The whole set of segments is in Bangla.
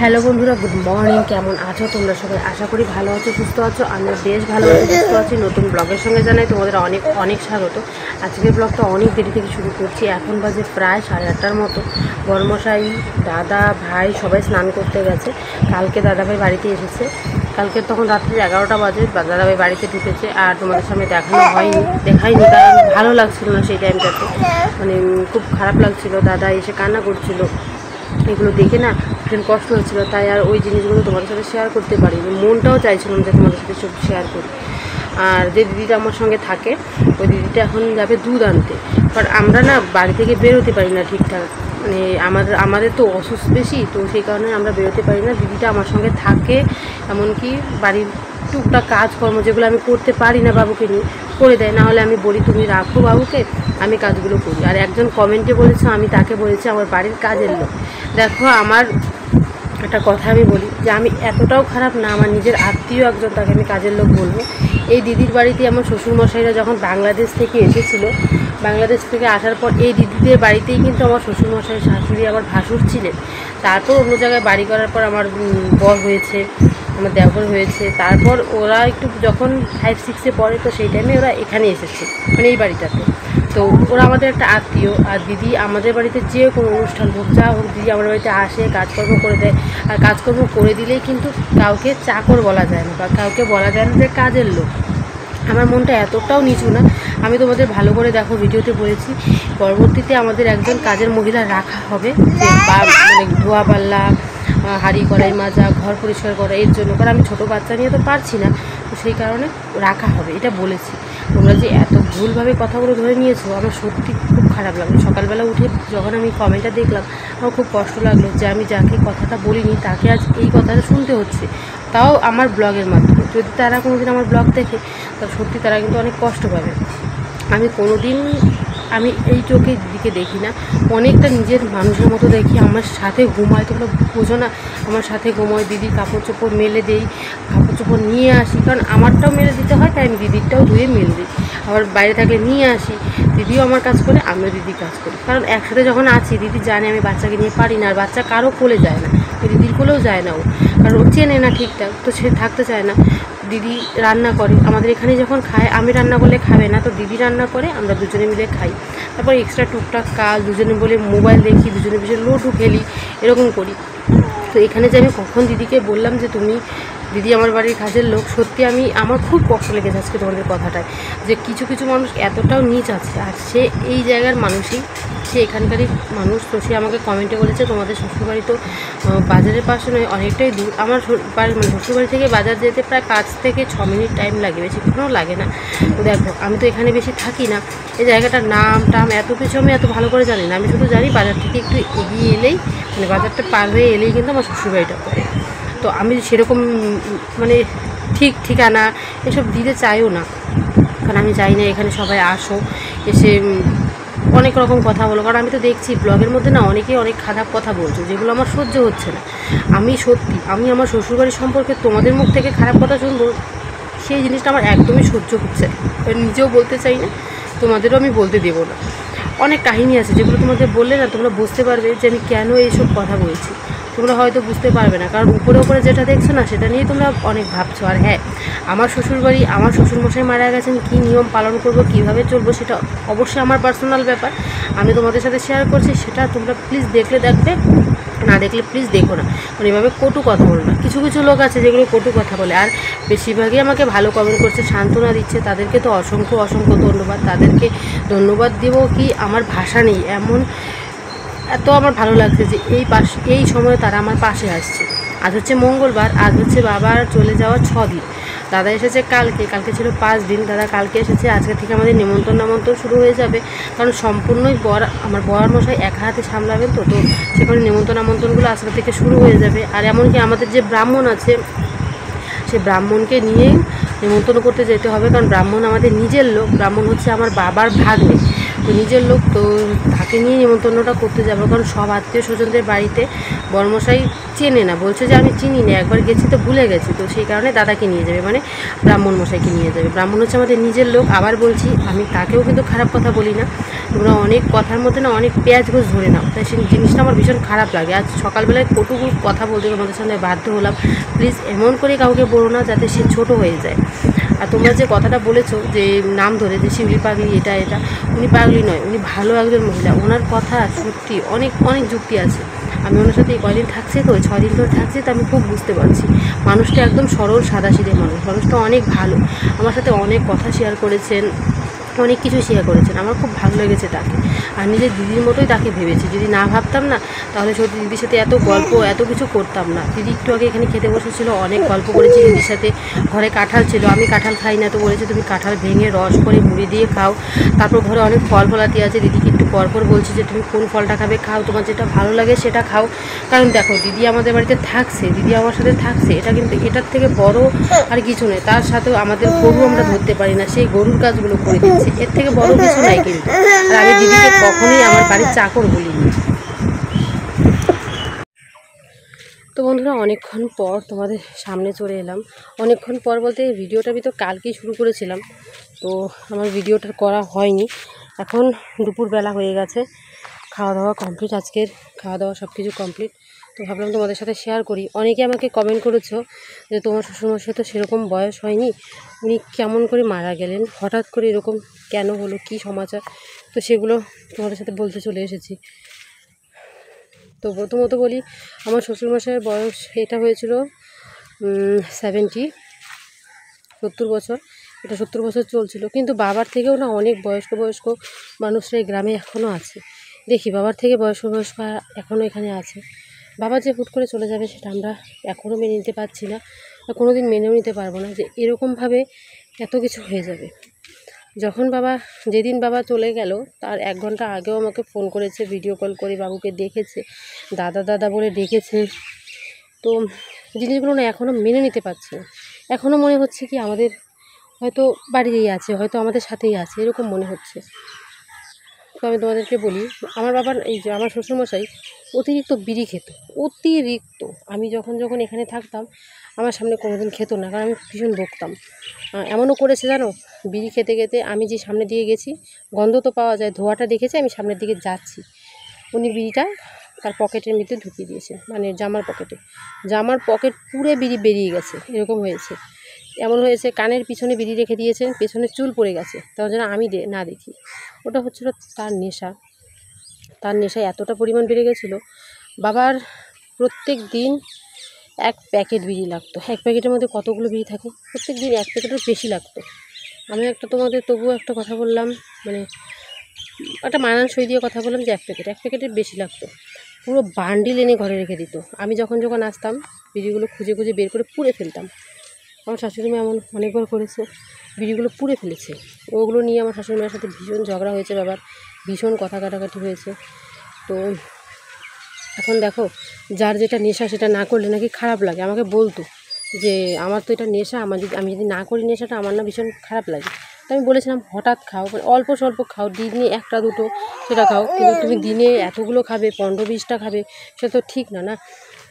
হ্যালো বন্ধুরা, গুড মর্নিং। কেমন আছো তোমরা সবাই? আশা করি ভালো আছো, সুস্থ আছো। আমি বেশ ভালো আছি, সুস্থ আছি। নতুন ব্লগের সঙ্গে জানাই তোমাদের অনেক অনেক স্বাগত। আজকের ব্লগটা অনেক দেরি থেকে শুরু করছি। এখন বাজে প্রায় 8:30টার মতো। বড়মশাই, দাদা, ভাই সবাই স্নান করতে গেছে। কালকে দাদাভাই বাড়িতে এসেছে। কালকে তখন রাত্রি 11টা বাজে দাদাভাই বাড়িতে ঢুকেছে। আর তোমাদের সামনে দেখাইনি কারণ ভালো লাগছিল না সেই টাইমটাতে, মানে খুব খারাপ লাগছিল। দাদা এসে কান্না করছিল, এগুলো দেখে না ভীষণ কষ্ট হচ্ছিলো। তাই আর ওই জিনিসগুলো তোমাদের সাথে শেয়ার করতে পারিনি। মনটাও চাইছিলাম যে তোমাদের সাথে সব শেয়ার করি। আর যে দিদিটা আমার সঙ্গে থাকে, ওই দিদিটা এখন যাবে দুধ আনতে। বাট আমরা না বাড়ি থেকে বেরোতে পারি না ঠিকঠাক, মানে আমাদের তো অসুস্থ বেশি, তো সেই কারণে আমরা বেরোতে পারি না। দিদিটা আমার সঙ্গে থাকে, এমনকি বাড়ির টুকটাক কাজকর্ম যেগুলো আমি করতে পারি না বাবুকে নিয়ে করে দেয়। না হলে আমি বলি তুমি রাখো বাবুকে, আমি কাজগুলো করি। আর একজন কমেন্টে বলেছে, আমি তাকে বলেছি আমার বাড়ির কাজের লোক। দেখো, আমার একটা কথা আমি বলি যে আমি এতটাও খারাপ না, আমার নিজের আত্মীয় একজন, তাকে আমি কাজের লোক বলবো। এই দিদির বাড়িতে আমার শ্বশুরমশাইরা যখন বাংলাদেশ থেকে এসেছিলো, বাংলাদেশ থেকে আসার পর এই দিদিদের বাড়িতেই কিন্তু আমার শ্বশুরমশাই, শাশুড়ি, আমার ভাসুর ছিলেন। তারপর অন্য জায়গায় বাড়ি করার পর আমার বর হয়েছে, আমার দেওর হয়েছে। তারপর ওরা একটু যখন 5-6-এ পড়ে, তো সেই টাইমে ওরা এখানে এসেছে, মানে এই বাড়িটাতে। তো ওরা আমাদের একটা আত্মীয়। আর দিদি আমাদের বাড়িতে যে কোনো অনুষ্ঠান হোক, যা হোক, দিদি আমার বাড়িতে আসে, কাজকর্ম করে দেয়। আর কাজকর্ম করে দিলেই কিন্তু কাউকে চাকর বলা যায় না, বা কাউকে বলা যায় না যে কাজের লোক। আমার মনটা এতটাও নিচু না। আমি তোমাদের ভালো করে দেখো, ভিডিওতে বলেছি পরবর্তীতে আমাদের একজন কাজের মহিলা রাখা হবে, যে মানে ধোয়া পাল্লা, হাঁড়ি কড়াই মাজা, ঘর পরিষ্কার করা, এর জন্য। কারণ আমি ছোটো বাচ্চা নিয়ে তো পারছি না, তো সেই কারণে রাখা হবে, এটা বলেছি। তোমরা যে এত ভুলভাবে কথাগুলো ধরে নিয়েছো, আমার সত্যি খুব খারাপ লাগলো। সকালবেলা উঠে যখন আমি কমেন্টটা দেখলাম, আমার খুব কষ্ট লাগলো যে আমি যাকে কথাটা বলিনি তাকে আজ এই কথাটা শুনতে হচ্ছে, তাও আমার ব্লগের মাধ্যমে। যদি তারা কোনোদিন আমার ব্লগ দেখে, তাহলে সত্যি তারা কিন্তু অনেক কষ্ট পাবে। আমি কোনোদিন আমি এই চোখে দিদিকে দেখি না, অনেকটা নিজের মানুষের মতো দেখি। আমার সাথে ঘুমায়, তোমরা বোঝো না, আমার সাথে ঘুমায়। দিদির কাপড় চোপড় মেলে দেই, কাপড় চোপড় নিয়ে আসি, কারণ আমারটাও মেলে দিতে হয়, তাই আমি দিদিরটাও ধুয়ে মেলে দিই। আবার বাইরে থাকলে নিয়ে আসি, দিদিও আমার কাজ করে, আমিও দিদির কাজ করি। কারণ একসাথে যখন আছি, দিদি জানে আমি বাচ্চাকে নিয়ে পারি না, আর বাচ্চা কারো কোলে যায় না, দিদির কোলেও যায় না ও, কারণ ও চেনে না ঠিকঠাক, তো সে থাকতে চায় না। দিদি রান্না করে, আমাদের এখানে যখন খায়, আমি রান্না করলে খাবে না, তো দিদি রান্না করে, আমরা দুজনে মিলে খাই। তারপর এক্সট্রা টুকটাক কাজ, দুজনে বলে মোবাইল দেখি, দুজনে বসে লুডো খেলি, এরকম করি। তো এখানে যে আমি কখন দিদিকে বললাম যে তুমি দিদি আমার বাড়ির কাজের লোক, সত্যি আমার খুব কষ্ট লেগেছে আজকে তোমাদের কথাটায়, যে কিছু কিছু মানুষ এতটাও নীচ আছে। আর সে এই জায়গার মানুষই, সে এখানকারই মানুষ। তো সে আমাকে কমেন্টে বলেছে তোমাদের শ্বশুরবাড়ি তো বাজারের পাশে নয়, অনেকটাই দূর। আমার মানে শ্বশুরবাড়ি থেকে বাজার যেতে প্রায় 5 থেকে 6 মিনিট টাইম লাগে, বেশিক্ষণও লাগে না। তো দেখো, আমি তো এখানে বেশি থাকি না, এই জায়গাটার নাম টাম এত কিছু আমি এত ভালো করে জানি না। আমি শুধু জানি বাজার থেকে একটু এগিয়ে এলেই, মানে বাজারটা পার হয়ে এলেই কিন্তু আমার শ্বশুরবাড়িটা পড়ে। তো আমি সেরকম মানে ঠিকানা এসব দিতে চাইও না, কারণ আমি চাই না এখানে সবাই আসো, এসে অনেক রকম কথা বলো। কারণ আমি তো দেখছি ব্লগের মধ্যে না অনেকেই অনেক খারাপ কথা বলছো, যেগুলো আমার সহ্য হচ্ছে না। আমি আমার শ্বশুরবাড়ি সম্পর্কে তোমাদের মুখ থেকে খারাপ কথা শুনবো, সেই জিনিসটা আমার একদমই সহ্য হচ্ছে না। নিজেও বলতে চাই না, তোমাদেরও আমি বলতে দেবো না। অনেক কাহিনী আছে যেগুলো তোমাদের বললে না তোমরা বুঝতে পারবে যে আমি কেন এইসব কথা বলছি। তোমরা হয়তো বুঝতে পারবে না, কারণ উপরে উপরে যেটা দেখছো না, সেটা নিয়েই তোমরা অনেক ভাবছো। আর হ্যাঁ, আমার শ্বশুরবাড়ি, আমার শ্বশুরমশাই মারা গেছেন, কী নিয়ম পালন করবো, কীভাবে চলবো, সেটা অবশ্যই আমার পার্সোনাল ব্যাপার। আমি তোমাদের সাথে শেয়ার করছি, সেটা তোমরা প্লিজ দেখলে দেখবে, না দেখলে প্লিজ দেখো না। মানে এভাবে কটু কথা বলো না। কিছু কিছু লোক আছে যেগুলো কটু কথা বলে, আর বেশিরভাগই আমাকে ভালো কমেন্ট করছে, সান্ত্বনা দিচ্ছে, তাদেরকে তো অসংখ্য অসংখ্য ধন্যবাদ। তাদেরকে ধন্যবাদ দেবো কি আমার ভাষা নেই, এমন এত আমার ভালো লাগছে যে এই সময়ে তারা আমার পাশে আসছে। আজ হচ্ছে মঙ্গলবার, আজ হচ্ছে বাবার চলে যাওয়া 6 দিন। দাদা এসেছে কালকে ছিল 5 দিন, দাদা কালকে এসেছে। আজকে থেকে আমাদের নিমন্ত্রণ শুরু হয়ে যাবে, কারণ সম্পূর্ণই আমার বর মশাই একা হাতে সামলাবেন, তো সেখানে নিমন্ত্রণগুলো আজকে থেকে শুরু হয়ে যাবে। আর এমনকি আমাদের যে ব্রাহ্মণ আছে, সে ব্রাহ্মণকে নিয়ে নিমন্ত্রণ করতে যেতে হবে, কারণ ব্রাহ্মণ আমাদের নিজের লোক। ব্রাহ্মণ হচ্ছে আমার বাবার ভাগ্নে, তো নিজের লোক তো তাকে নিয়ে নিমন্ত্রণটা করতে যাবো, কারণ সব আত্মীয় স্বজনদের বাড়িতে বড়মশাই চেনে না, বলছে যে আমি চিনি না, একবার গেছি তো ভুলে গেছি। তো সেই কারণে দাদাকে নিয়ে যাবে, মানে ব্রাহ্মণ মশাইকে নিয়ে যাবে। ব্রাহ্মণ হচ্ছে আমাদের নিজের লোক। আবার বলছি, আমি তাকেও কিন্তু খারাপ কথা বলি না, তোমরা অনেক কথার মধ্যে না অনেক পেঁয়াজ গোছ ধরে নাও, তাই সেই জিনিসটা আমার ভীষণ খারাপ লাগে। আজ সকালবেলায় কটুকু কথা বলতে তোমাদের সামনে বাধ্য হলাম। প্লিজ এমন করে কাউকে বলো না যাতে সে ছোট হয়ে যায়। আর তোমরা যে কথাটা বলেছো যে নাম ধরে যে শিউলি পাগলি এটা, উনি পাগলি নয়, উনি ভালো একজন মহিলা। ওনার কথা সত্যি অনেক অনেক যুক্তি আছে। আমি ওনার সাথে এই কয়দিন থাকছি, তো 6 দিন ধরে থাকছি, তো আমি খুব বুঝতে পারছি মানুষটা একদম সরল সাদাসিধে মানুষ। মানুষটা অনেক ভালো, আমার সাথে অনেক কথা শেয়ার করেছেন, অনেক কিছু শেয়ার করেছেন। আমার খুব ভালো লেগেছে তাকে, আর নিজের দিদির মতোই তাকে ভেবেছি। যদি না ভাবতাম না, তাহলে সত্যি দিদির সাথে এত গল্প এত কিছু করতাম না। দিদি একটু আগে এখানে খেতে বসেছিল, অনেক গল্প করেছি দিদির সাথে। ঘরে কাঁঠাল ছিল, আমি কাঁঠাল খাই না, তো বলেছে তুমি কাঁঠাল ভেঙে রস করে মুড়ি দিয়ে খাও। তারপর ঘরে অনেক ফল ফলাতি আছে, দিদিকে একটু পরপর বলছি যে তুমি কোন ফলটা খাবে, খাও, তোমার যেটা ভালো লাগে সেটা খাও। কারণ দেখো, দিদি আমাদের বাড়িতে থাকছে, দিদি আমার সাথে থাকছে, এটা কিন্তু এটার থেকে বড় আর কিছু নেই। তার সাথেও আমাদের গরু আমরা ধরতে পারি না, সেই গরুর কাজগুলো করে দিচ্ছে, এর থেকে বড় কিছু নাই কিন্তু। আর আমি দিদিকে কখনোই আমার বাড়ির চাকর বলিনি। তো বন্ধুরা, অনেকক্ষণ পর তোমাদের সামনে চলে এলাম। অনেকক্ষণ পর বলতে ভিডিওটা আমি তো কালকেই শুরু করেছিলাম, তো আমার ভিডিওটা করা হয়নি। এখন দুপুরবেলা হয়ে গেছে, খাওয়া দাওয়া কমপ্লিট, আজকের খাওয়া দাওয়া সব কিছু কমপ্লিট। তো ভাবলাম তোমাদের সাথে শেয়ার করি। অনেকে আমাকে কমেন্ট করেছো যে তোমার শ্বশুরমশাই তো সেরকম বয়স হয়নি, উনি কেমন করে মারা গেলেন, হঠাৎ করে এরকম কেন হলো, কি সমাচার। তো সেগুলো তোমাদের সাথে বলতে চলে এসেছি। তো প্রথমত বলি, আমার শ্বশুরমশাইয়ের বয়স এটা হয়েছিল 70 বছর, এটা 70 বছর চলছিল। কিন্তু বাবার থেকেও না অনেক বয়স্ক বয়স্ক মানুষরা এই গ্রামে এখনও আছে। দেখি বাবার থেকে বয়স্ক বয়স্ক এখনও এখানে আছে। বাবা যে হুট করে চলে যাবে সেটা আমরা এখনও মেনে নিতে পারছি না, আর কোনো দিন মেনেও নিতে পারবো না যে এরকমভাবে এত কিছু হয়ে যাবে। যেদিন বাবা চলে গেল তার 1 ঘন্টা আগেও আমাকে ফোন করেছে, ভিডিও কল করে বাবুকে দেখেছে, দাদা দাদা বলে ডেকেছে। তো জিনিসগুলো না এখনও মেনে নিতে পারছি না। এখনও মনে হচ্ছে কি আমাদের হয়তো বাড়িতেই আছে, হয়তো আমাদের সাথেই আছে, এরকম মনে হচ্ছে। তো আমি তোমাদেরকে বলি, আমার বাবার এই যে আমার শ্বশুরমশাই অতিরিক্ত বিড়ি খেত, অতিরিক্ত। আমি যখন এখানে থাকতাম আমার সামনে কোনোদিন খেত না, কারণ আমি ভীষণ বকতাম। এমনও করেছে জানো, বিড়ি খেতে খেতে আমি যে সামনে দিয়ে গেছি, গন্ধ তো পাওয়া যায়, ধোঁয়াটা দেখেছে, আমি সামনের দিকে যাচ্ছি, উনি বিড়িটা তার পকেটের মধ্যে ঢুকিয়ে দিয়েছে, মানে জামার পকেট পুরো বিড়ি বেরিয়ে গেছে, এরকম হয়েছে। এমন হয়েছে কানের পিছনে বিড়ি রেখে দিয়েছেন, পেছনে চুল পড়ে গেছে, তার জন্য আমি না দেখি। ওটা হচ্ছিল তার নেশায় এতটা পরিমাণ বেড়ে গেছিলো। বাবার প্রত্যেক দিন 1 প্যাকেট বিড়ি লাগতো। 1 প্যাকেটের মধ্যে কতগুলো বিড়ি থাকে, প্রত্যেক দিন 1 প্যাকেটের বেশি লাগতো। আমি তোমাদের তবুও একটা কথা বললাম, মানে একটা মানানসই দিয়ে কথা বললাম যে 1 প্যাকেটের বেশি লাগতো। পুরো বান্ডিল এনে ঘরে রেখে দিত। আমি যখন আসতাম বিড়িগুলো খুঁজে খুঁজে বের করে পুড়ে ফেলতাম। আমার শাশুড়িমা এমন অনেকবার করেছে, বিড়িগুলো পুড়ে ফেলেছে। ওগুলো নিয়ে আমার শাশুড়িমার সাথে ভীষণ ঝগড়া হয়েছে, বাবার ভীষণ কথা কাটাকাটি হয়েছে। তো এখন দেখো, যার যেটা নেশা সেটা না করলে নাকি খারাপ লাগে। আমাকে বলতো যে আমার তো এটা নেশা, আমি যদি না করি নেশাটা, আমার না ভীষণ খারাপ লাগে। তো আমি বলেছিলাম হঠাৎ খাও, মানে অল্প স্বল্প খাও, দিনে 1টা 2টো সেটা খাও, কিন্তু তুমি দিনে এতগুলো খাবে, 15-20টা খাবে, সেটা তো ঠিক না।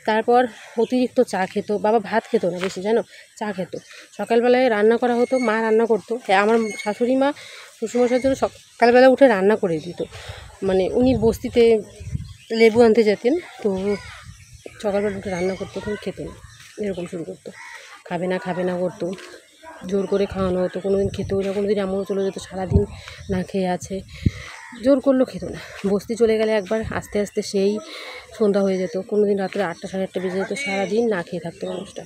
তারপর অতিরিক্ত চা খেত। বাবা ভাত খেত না বেশি, জানো, চা খেত। সকালবেলায় রান্না করা হতো, মা রান্না করতো। আমার শাশুড়ি মা শ্বশুরমশাইয়ের জন্য সকালবেলা উঠে রান্না করে দিত। মানে উনি বস্তিতে লেবু আনতে যেতেন, তো সকালবেলা উঠে রান্না করতো, কিন্তু খেত না, এরকম শুরু করতো। খাবে না করতো, জোর করে খাওয়ানো হতো। কোনো দিন খেতেও না, কোনো দিন এমনও চলে যেত সারাদিন না খেয়ে আছে, জোর করলেও খেত না। বস্তি চলে গেলে একবার আস্তে আস্তে সেই সন্ধ্যা হয়ে যেত, কোনো দিন রাত্রে 8টা 8:30 বেজে যেত, সারাদিন না খেয়ে থাকতো মানুষটা,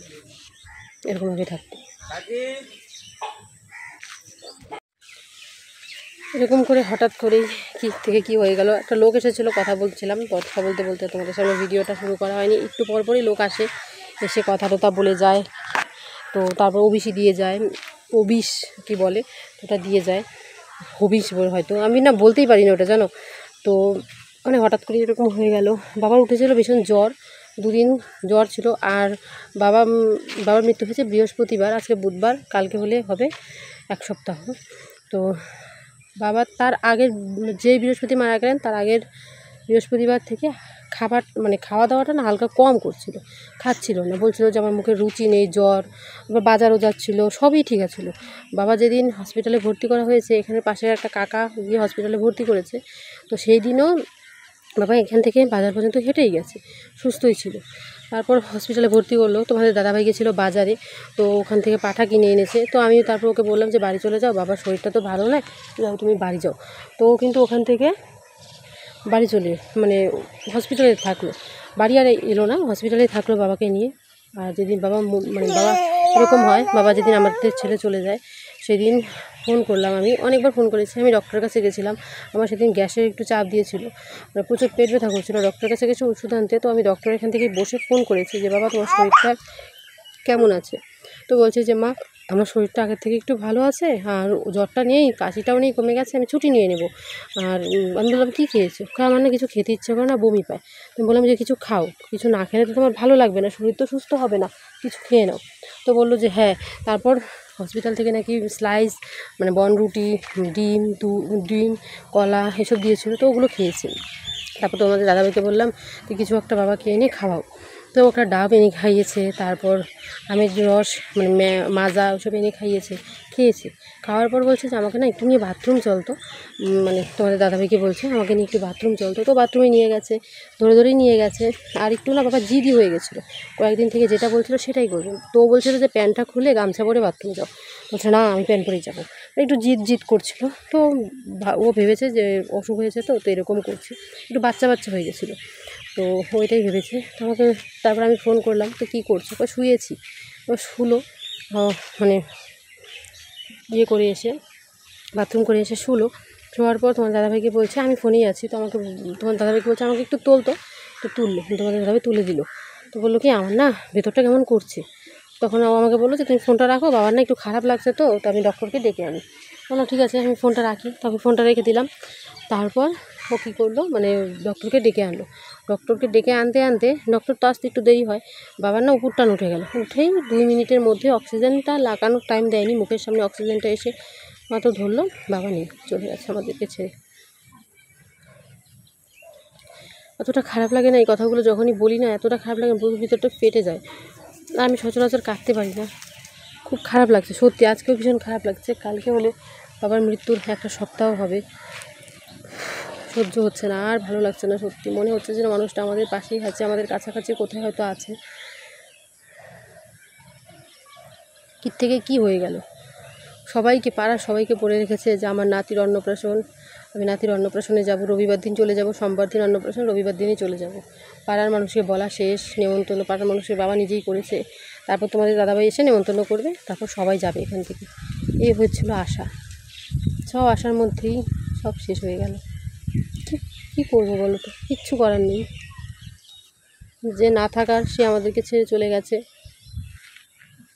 এরকমভাবে থাকতো। এরকম করে হঠাৎ করেই কী হয়ে গেল। একটা লোক এসেছিলো, কথা বলছিলাম, কথা বলতে বলতে তোমাদের সামনে ভিডিওটা শুরু করা হয়নি। একটু পরপরই লোক আসে, এসে কথা টথা বলে যায়। তো তারপর ওবিসি দিয়ে যায়, ওবিস কি বলে ওটা দিয়ে যায়, হবিস বলে হয়তো, আমি না বলতেই পারি না ওটা, জানো। তো মানে হঠাৎ করে এরকম হয়ে গেল। বাবার উঠেছিল ভীষণ জ্বর, 2 দিন জ্বর ছিল। আর বাবার মৃত্যু হয়েছে বৃহস্পতিবার, আজকে বুধবার, কালকে হলে হবে 1 সপ্তাহ। তো বাবা তার আগের যেই বৃহস্পতি মারা গেলেন তার আগের বৃহস্পতিবার থেকে খাওয়া দাওয়াটা না হালকা কম করছিল, খাচ্ছিল না, বলছিল যে আমার মুখে রুচি নেই, জ্বর, আবার বাজারও যাচ্ছিল, সবই ঠিক আছিল। বাবা যেদিন হসপিটালে ভর্তি করা হয়েছে, এখানে পাশের একটা কাকা গিয়ে হসপিটালে ভর্তি করেছে, তো সেই দিনও বাবা এখান থেকে বাজার পর্যন্ত হেঁটেই গেছে, সুস্থই ছিল। তারপর হসপিটালে ভর্তি করলো, তোমাদের দাদাভাই গেছিলো বাজারে, তো ওখান থেকে পাঁঠা কিনে এনেছে। তো আমি তারপর ওকে বললাম যে বাড়ি চলে যাও, বাবার শরীরটা তো ভালো নয়, যাও তুমি বাড়ি যাও। তো ও কিন্তু ওখান থেকে বাড়ি হসপিটালে থাকলো, বাড়ি আর এলো না, হসপিটালেই থাকলো বাবাকে নিয়ে। আর যেদিন বাবা এরকম হয়, বাবা যেদিন আমাদের ছেড়ে চলে যায়, সেদিন ফোন করলাম, আমি অনেকবার ফোন করেছি। আমি ডক্টরের কাছে গেছিলাম, আমার সেদিন গ্যাসের একটু চাপ দিয়েছিল, প্রচুর পেট ব্যথা করছিলো, ডক্টরের কাছে গেছি ওষুধ আনতে। তো আমি ডক্টরের এখান থেকে বসে ফোন করেছি যে বাবা তোমার শরীরটা কেমন আছে। তো বলছে যে মা আমার শরীরটা আগের থেকে একটু ভালো আছে, আর জ্বরটা নেই, কাশিটাও নেই, কমে গেছে, আমি ছুটি নিয়ে নেব। আর আমি বললাম কী খেয়েছো? আমার না কিছু খেতে ইচ্ছে করে না, বমি পায়। আমি বললাম যে কিছু খাও, কিছু না খেলে তো তোমার ভালো লাগবে না, শরীর তো সুস্থ হবে না, কিছু খেয়ে নাও। তো বললো যে হ্যাঁ। তারপর হসপিটাল থেকে নাকি স্লাইস বনরুটি, ডিম, কলা এসব দিয়েছিলো, তো ওগুলো খেয়েছি। তারপর তোমাদের দাদাভাইকে বললাম যে কিছু একটা বাবাকে এনে খাওয়াও। তো ওটা ডাব এনে খাইয়েছে, তারপর আমের রস মাজা ওসব এনে খেয়েছে। খাওয়ার পর বলছে যে আমাকে না একটু নিয়ে বাথরুম চলতো, তোমাদের দাদাভাইকে বলছে আমাকে নিয়ে একটু বাথরুম চলতো। তো বাথরুমে নিয়ে গেছে, ধরেই নিয়ে গেছে। আর একটু না বাবা জিদি হয়ে গেছিলো, কয়েকদিন থেকে যেটা বলছিল সেটাই করবে। তো ও বলছিল যে প্যান্টটা খুলে গামছা পরে বাথরুমে যাও, বলছে না আমি প্যান্ট পরেই যাবো। একটু জিদ করছিল। তো ও ভেবেছে যে অসুখ হয়েছে, তো এরকম করছে, একটু বাচ্চা হয়ে গেছিলো, তো ওইটাই ভেবেছে। তারপর আমি ফোন করলাম, তো কী করছো? শুয়েছি। ও শুলো, করে এসে বাথরুম করে এসে শোয়ার পর তোমার দাদাভাইকে বলছে আমি ফোনেই আছি। তো তোমার দাদাভাইকে বলছে আমাকে একটু তো তুললো, তোমাদের দাদাভাই তুলে দিল। তো বললো কি আমার না ভেতরটা কেমন করছে। তখন ও আমাকে বললো যে তুমি ফোনটা রাখো, বাবার না একটু খারাপ লাগছে, তো আমি ডক্টরকে ডেকে আনি। বললাম ঠিক আছে, আমি ফোনটা রাখি। তো আমি ফোনটা রেখে দিলাম। তারপর ও কী করলো, ডক্টরকে ডেকে আনলো। ডক্টরকে ডেকে আনতে ডক্টর তো আসতে একটু দেরি হয়, বাবার না উপর টান উঠে গেল। উঠেই 2 মিনিটের মধ্যে অক্সিজেনটা লাগানোর টাইম দেয়নি, মুখের সামনে অক্সিজেনটা এসে মাত্র ধরলো, বাবা নেই, চলে গেছে আমাদেরকে ছেড়ে। এতটা খারাপ লাগে না এই কথাগুলো যখনই বলি না, এতটা খারাপ লাগে, বুকের ভিতরটা ফেটে যায়। আর আমি সচরাচর কাঁদতে পারি না, খুব খারাপ লাগছে সত্যি। আজকেও ভীষণ খারাপ লাগছে। কালকে হলে বাবার মৃত্যুর 1 সপ্তাহ হবে। সহ্য হচ্ছে না, আর ভালো লাগছে না সত্যি। মনে হচ্ছে যে মানুষটা আমাদের পাশেই আছে, আমাদের কাছাকাছি কোথায় হয়তো আছে। কী থেকে কী হয়ে গেল, পাড়ার সবাইকে বলে রেখেছে যে আমার নাতির অন্নপ্রাশন, আমি নাতির অন্নপ্রাশনে যাব, রবিবার দিন চলে যাব, সোমবার দিন অন্নপ্রাশন, রবিবার দিনই চলে যাব। পাড়ার মানুষকে বলা শেষ, নেমন্তন্ন পাড়ার মানুষের বাবা নিজেই করেছে। তারপর তোমাদের দাদাভাই এসে নেমন্তন্ন করবে, তারপর সবাই যাবে এখান থেকে। এই হচ্ছিল আশা, সব আশার মধ্যেই সব শেষ হয়ে গেল। কী করবো বলো তো, কিচ্ছু করার নেই। যে না থাকার সে আমাদেরকে ছেড়ে চলে গেছে,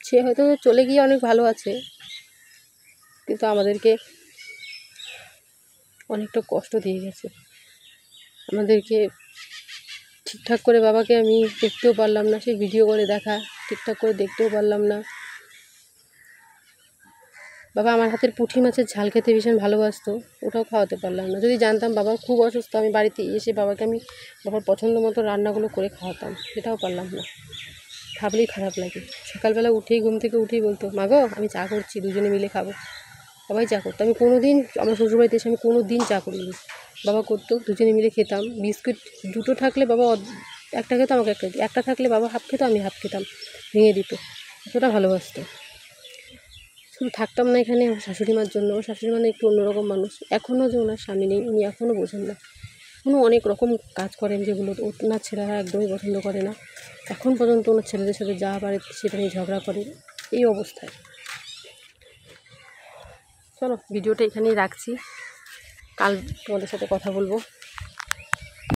সে হয়তো চলে গিয়ে অনেক ভালো আছে, কিন্তু আমাদেরকে অনেকটা কষ্ট দিয়ে গেছে। আমাদেরকে ঠিকঠাক করে বাবাকে আমি দেখতেও পারলাম না, সেই ভিডিও করে দেখা ঠিকঠাক করে দেখতেও পারলাম না। বাবা আমার হাতের পুঁটি মাছের ঝাল খেতে ভীষণ ভালোবাসতো, ওটাও খাওয়াতে পারলাম না। যদি জানতাম বাবা খুব অসুস্থ, আমি বাড়িতে এসে বাবাকে আমি বাবার পছন্দ মতো রান্নাগুলো করে খাওয়াতাম, সেটাও পারলাম না। ভাবলেই খারাপ লাগে। সকালবেলা ঘুম থেকে উঠেই বলতো মা গো আমি চা করছি, দুজনে মিলে খাবো। বাবাই চা করতো, আমি কোনো দিন আমার শ্বশুরবাড়িতে এসে আমি কোনো দিন চা করিনি। বাবা করতো, দুজনে মিলে খেতাম। বিস্কুট 2টো থাকলে বাবা একটা খেতো, আমাকে একটা থাকলে বাবা হাফ খেতো, আমি হাফ খেতাম, ভেঙে দিত। এতটা ভালোবাসতো। শুধু থাকতাম না এখানে আমার শাশুড়ি মার জন্য। আমার শাশুড়ি মা একটু অন্যরকম মানুষ, এখনও যে ওনার স্বামী নেই উনি এখনও বোঝেন না। এখনও অনেক রকম কাজ করেন যেগুলো ওনার ছেলেরা একদমই পছন্দ করে না। এখন পর্যন্ত ওনার ছেলেদের সাথে যা পারে সেটা নিয়ে ঝগড়া করে, এই অবস্থায়। চলো ভিডিওটা এখানেই রাখছি, কাল তোমাদের সাথে কথা বলবো।